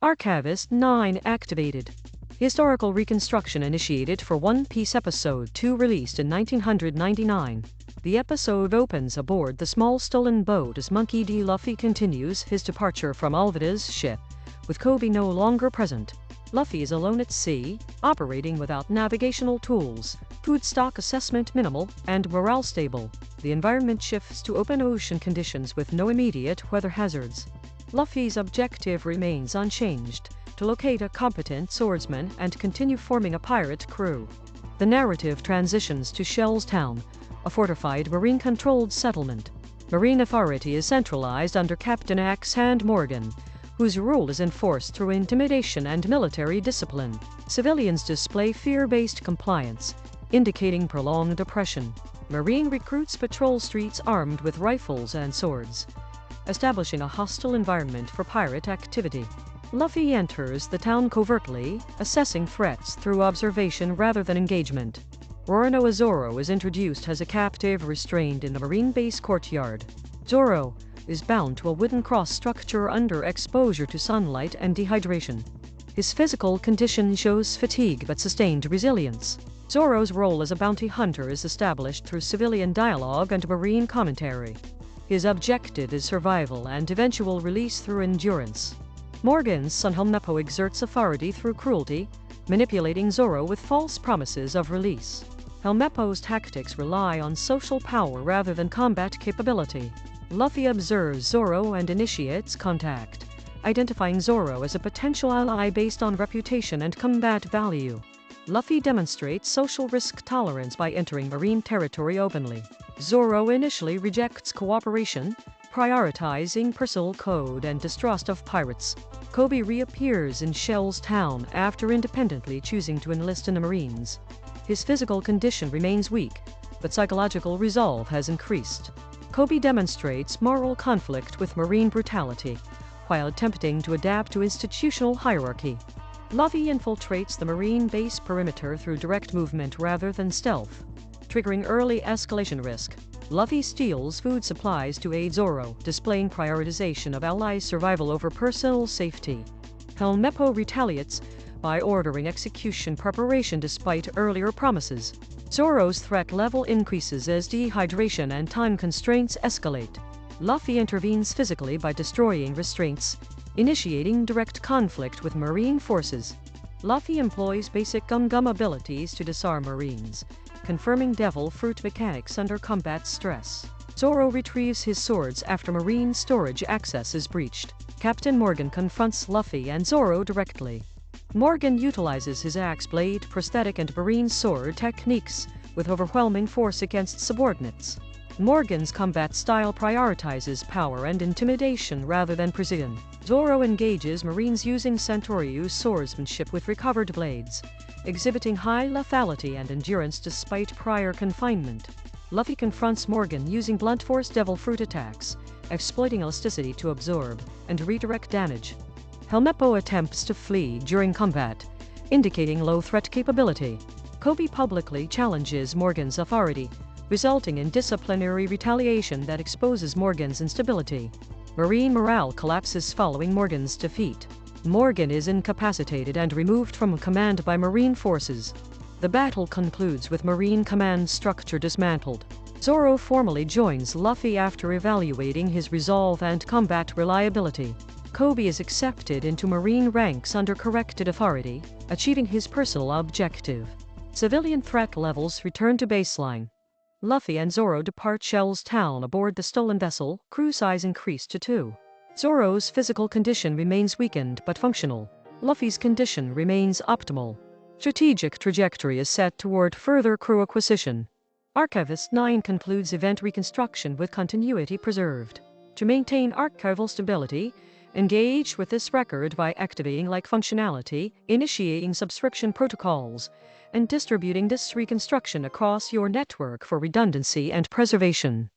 Archivist 9 activated. Historical reconstruction initiated for One Piece Episode 2 released in 1999. The episode opens aboard the small stolen boat as Monkey D. Luffy continues his departure from Alvida's ship, with Koby no longer present. Luffy is alone at sea, operating without navigational tools, food stock assessment minimal, and morale stable. The environment shifts to open ocean conditions with no immediate weather hazards. Luffy's objective remains unchanged, to locate a competent swordsman and continue forming a pirate crew. The narrative transitions to Shell's Town, a fortified marine-controlled settlement. Marine authority is centralized under Captain Axe-Hand Morgan, whose rule is enforced through intimidation and military discipline. Civilians display fear-based compliance, indicating prolonged oppression. Marine recruits patrol streets armed with rifles and swords, establishing a hostile environment for pirate activity. Luffy enters the town covertly, assessing threats through observation rather than engagement. Roronoa Zoro is introduced as a captive restrained in the marine base courtyard. Zoro is bound to a wooden cross structure under exposure to sunlight and dehydration. His physical condition shows fatigue but sustained resilience. Zoro's role as a bounty hunter is established through civilian dialogue and marine commentary. His objective is survival and eventual release through endurance. Morgan's son Helmeppo exerts authority through cruelty, manipulating Zoro with false promises of release. Helmeppo's tactics rely on social power rather than combat capability. Luffy observes Zoro and initiates contact, identifying Zoro as a potential ally based on reputation and combat value. Luffy demonstrates social risk tolerance by entering marine territory openly. Zoro initially rejects cooperation, prioritizing personal code and distrust of pirates. Koby reappears in Shell's Town after independently choosing to enlist in the Marines. His physical condition remains weak, but psychological resolve has increased. Koby demonstrates moral conflict with marine brutality, while attempting to adapt to institutional hierarchy. Luffy infiltrates the marine base perimeter through direct movement rather than stealth, triggering early escalation risk. Luffy steals food supplies to aid Zoro, displaying prioritization of allies' survival over personal safety. Helmeppo retaliates by ordering execution preparation despite earlier promises. Zoro's threat level increases as dehydration and time constraints escalate. Luffy intervenes physically by destroying restraints, initiating direct conflict with marine forces. Luffy employs basic gum-gum abilities to disarm marines, confirming devil fruit mechanics under combat stress. Zoro retrieves his swords after marine storage access is breached. Captain Morgan confronts Luffy and Zoro directly. Morgan utilizes his axe blade, prosthetic and marine sword techniques with overwhelming force against subordinates. Morgan's combat style prioritizes power and intimidation rather than precision. Zoro engages Marines using Centauri's swordsmanship with recovered blades, exhibiting high lethality and endurance despite prior confinement. Luffy confronts Morgan using blunt force devil fruit attacks, exploiting elasticity to absorb and redirect damage. Helmeppo attempts to flee during combat, indicating low threat capability. Koby publicly challenges Morgan's authority, resulting in disciplinary retaliation that exposes Morgan's instability. Marine morale collapses following Morgan's defeat. Morgan is incapacitated and removed from command by Marine forces. The battle concludes with Marine command structure dismantled. Zoro formally joins Luffy after evaluating his resolve and combat reliability. Koby is accepted into Marine ranks under corrected authority, achieving his personal objective. Civilian threat levels return to baseline. Luffy and Zoro depart Shell's Town aboard the stolen vessel, crew size increased to 2. Zoro's physical condition remains weakened but functional. Luffy's condition remains optimal. Strategic trajectory is set toward further crew acquisition. Archivist 9 concludes event reconstruction with continuity preserved. To maintain archival stability, engage with this record by activating like functionality, initiating subscription protocols, and distributing this reconstruction across your network for redundancy and preservation.